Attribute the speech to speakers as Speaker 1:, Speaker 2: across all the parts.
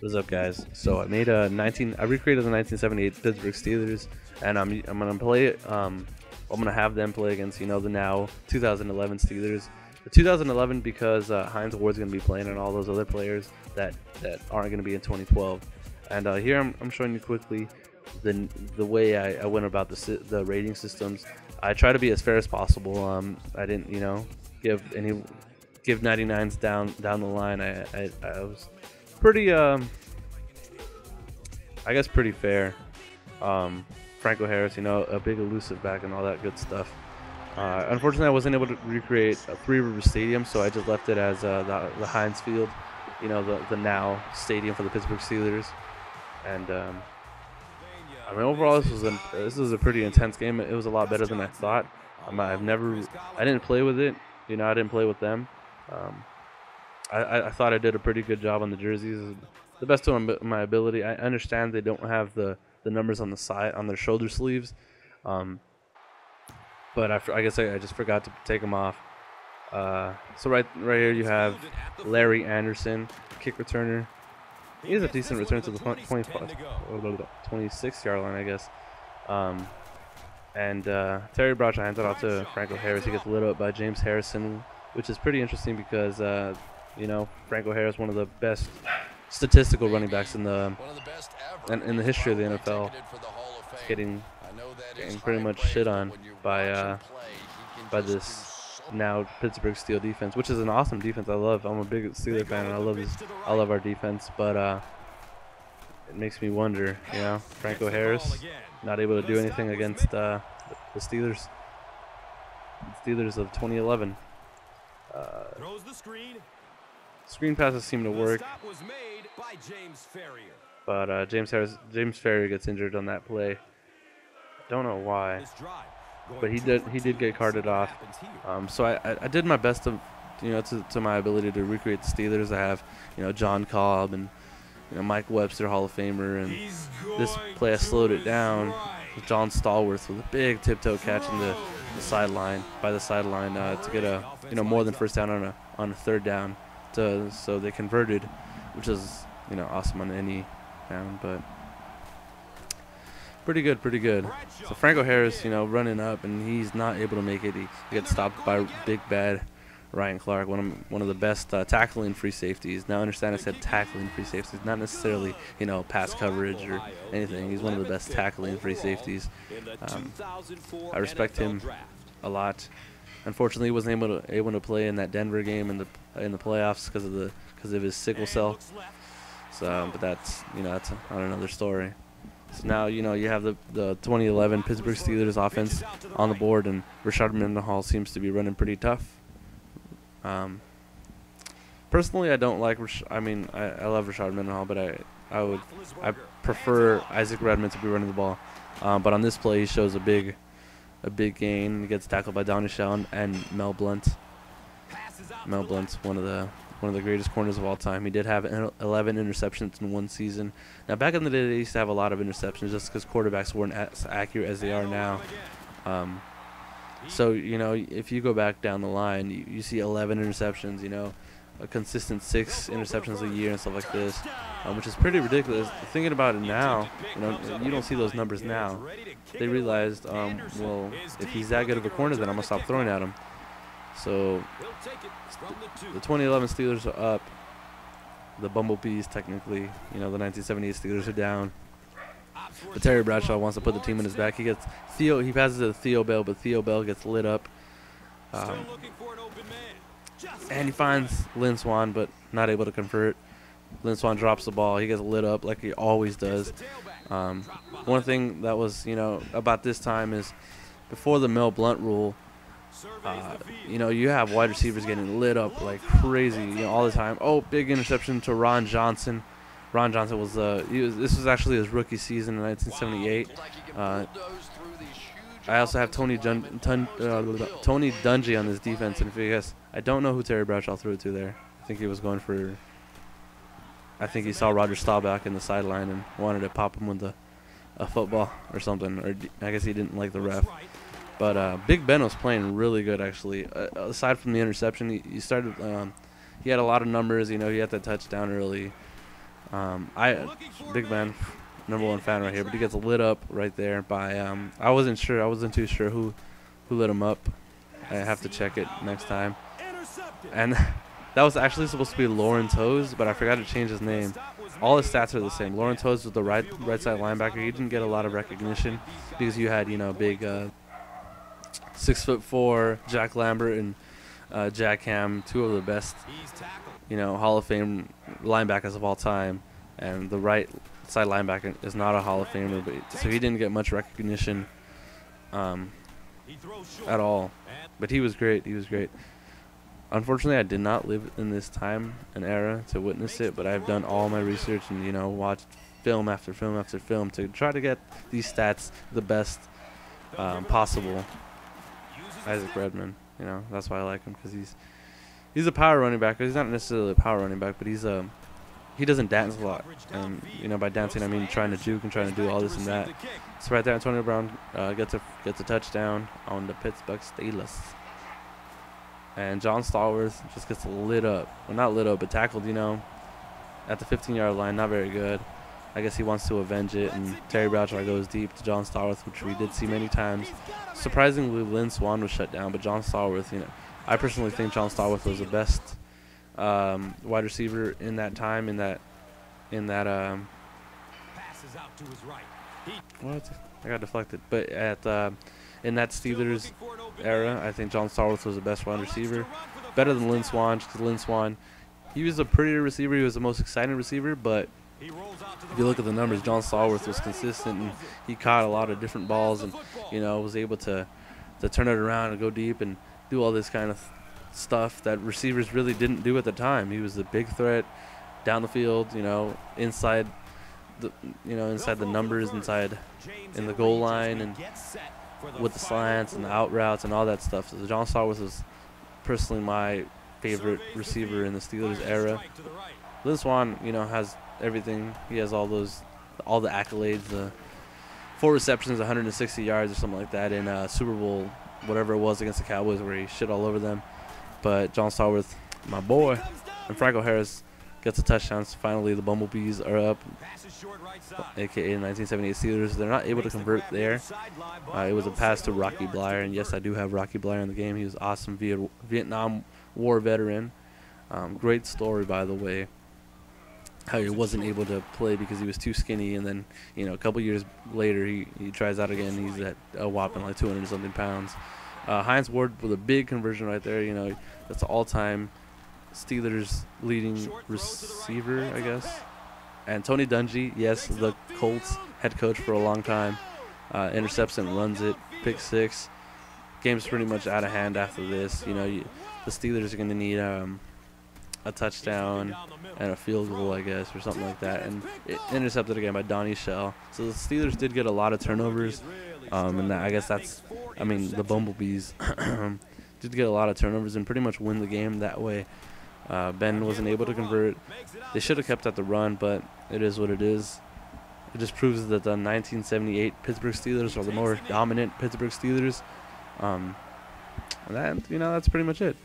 Speaker 1: What's up, guys? So I recreated the 1978 Pittsburgh Steelers, and I'm gonna play it. I'm gonna have them play against the now 2011 Steelers. The 2011 because Heinz Ward's gonna be playing, and all those other players that aren't gonna be in 2012. And here I'm showing you quickly the way I went about the rating systems. I try to be as fair as possible. I didn't give 99s down the line. I was pretty I guess pretty fair. Franco Harris, a big elusive back and all that good stuff. Unfortunately, I wasn't able to recreate a Three River Stadium, so I just left it as the Heinz Field, the now stadium for the Pittsburgh Steelers. And I mean, overall, this was a pretty intense game. It was a lot better than I thought. I didn't play with it. I didn't play with them. I thought I did a pretty good job on the jerseys, the best of my ability. I understand they don't have the numbers on the side on their shoulder sleeves, but I guess I just forgot to take them off. So right here you have Larry Anderson, kick returner. He has a decent return to the 26-yard line, I guess. And Terry Bradshaw hands it off to Franco Harris. He gets lit up by James Harrison, which is pretty interesting because Franco Harris, one of the best statistical running backs in the history of the NFL, getting pretty much shit on by this now Pittsburgh Steel defense, which is an awesome defense. I'm a big Steeler fan, and I love our defense, but it makes me wonder, Franco Harris not able to do anything against the Steelers of 2011. Screen passes seem to work, but James Ferrier gets injured on that play. Don't know why, but he did get carted off. So I did my best to my ability to recreate the Steelers. I have John Cobb and Mike Webster, Hall of Famer, and this play I slowed it down with John Stallworth with a big tiptoe catch in the sideline to get a more than first down on a third down. So they converted, which is awesome on any down, but pretty good. So Franco Harris, running up, and he's not able to make it. He gets stopped by big bad Ryan Clark, one of the best tackling free safeties. Now understand I said tackling free safeties, not necessarily pass coverage or anything. He's one of the best tackling free safeties. I respect him a lot. Unfortunately, he wasn't able to play in that Denver game in the playoffs because of his sickle cell. So, but that's on another story. So now you have the 2011 Pittsburgh Steelers offense on the board, and Rashard Mendenhall seems to be running pretty tough. Personally, I don't like. I love Rashard Mendenhall, but I prefer Isaac Redmond to be running the ball. But on this play, he shows a big gain. He gets tackled by Donnie Shell and Mel Blount. Mel Blount's one of the greatest corners of all time. He did have 11 interceptions in one season. Now, back in the day, they used to have a lot of interceptions just because quarterbacks weren't as accurate as they are now. So, if you go back down the line, you see 11 interceptions, a consistent 6 interceptions a year and stuff like this, which is pretty ridiculous. Thinking about it now, you don't see those numbers now. They realized, well, if he's that good of a corner, then I'm going to stop throwing at him. So the 2011 Steelers are up. The Bumblebees, technically, the 1978 Steelers are down. But Terry Bradshaw wants to put the team in his back. He passes it to Theo Bell, but Theo Bell gets lit up. And he finds Lynn Swann, but not able to convert. Lynn Swann drops the ball. He gets lit up like he always does. One thing that was, about this time is before the Mel Blount rule, you have wide receivers getting lit up like crazy, all the time. Oh, big interception to Ron Johnson. Ron Johnson this was actually his rookie season in 1978. I also have Tony Dungy on this defense, and if you guess, I don't know who Terry Bradshaw threw it to there. I think he saw Roger Staubach in the sideline and wanted to pop him with a football or something, or I guess he didn't like the ref. But Big Ben was playing really good, actually. Aside from the interception, he had a lot of numbers. He had that touchdown early. I big man, #1 fan right here, but he gets lit up right there by I wasn't too sure who lit him up. I have to check it next time. And that was actually supposed to be Lauren Toes, but I forgot to change his name. All his stats are the same. Lauren Toes was the right side linebacker. He didn't get a lot of recognition because you had, you know, big 6'4" Jack Lambert and Jack Ham, two of the best, you know, Hall of Fame linebackers of all time. And the right side linebacker is not a Hall of Famer, but so he didn't get much recognition at all. But he was great. He was great. Unfortunately, I did not live in this time and era to witness it, but I've done all my research and, you know, watched film after film after film to try to get these stats the best possible. Isaac Redman, you know, that's why I like him, because he's a power running back. He's not necessarily a power running back, but he doesn't dance a lot. And, you know, by dancing I mean trying to juke and trying to do all this and that. So right there, Antonio Brown gets a touchdown on the Pittsburgh Steelers. And John Stallworth just gets lit up. Well, not lit up, but tackled, you know, at the 15-yard line. Not very good. I guess he wants to avenge it, and Terry Bradshaw goes deep to John Stallworth, which we did see many times. Surprisingly, Lynn Swann was shut down, but John Stallworth, you know, I personally think John Stallworth was the best wide receiver in that time, what? I got deflected. But in that Steelers era, I think John Stallworth was the best wide receiver. Better than Lynn Swann, because Lynn Swann, he was a prettier receiver. He was the most exciting receiver, but if you look at the numbers, John Stallworth was consistent, and he caught a lot of different balls, and, you know, was able to turn it around and go deep and do all this kind of stuff that receivers really didn't do at the time. He was the big threat down the field, you know, inside the numbers, in the goal line, and with the slants and the out routes and all that stuff. So John Stallworth was personally my favorite receiver in the Steelers era. Lynn Swann, you know, has everything. He has all the accolades, the 4 receptions, 160 yards or something like that in Super Bowl, whatever it was, against the Cowboys, where he shit all over them. But John Stallworth, my boy, and Franco Harris gets a touchdown. So finally, the Bumblebees are up, a.k.a. 1978 Steelers. They're not able to convert there. It was a pass to Rocky Bleier, and yes, I do have Rocky Bleier in the game. He was awesome Vietnam War veteran. Great story, by the way, how he wasn't able to play because he was too skinny, and then, you know, a couple years later he tries out again. He's at a whopping like 200-something pounds. Hines Ward with a big conversion right there. You know, that's an all-time Steelers leading receiver, I guess. And Tony Dungy, yes, the Colts head coach for a long time, intercepts and runs it, pick 6. Game's pretty much out of hand after this. You know, the Steelers are going to need a touchdown and a field goal, I guess, or something like that. And it intercepted again by Donnie Shell. So the Steelers did get a lot of turnovers, and I guess the Bumblebees did get a lot of turnovers and pretty much win the game that way. Ben wasn't able to convert. They should have kept at the run, but it is what it is. It just proves that the 1978 Pittsburgh Steelers are the more dominant Pittsburgh Steelers. And that, you know, that's pretty much it.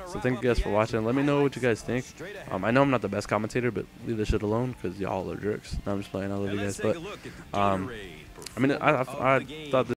Speaker 1: So thank you guys for watching. Let me know what you guys think. I know I'm not the best commentator, but leave this shit alone because y'all are jerks. No, I'm just playing. I love you guys. But I thought this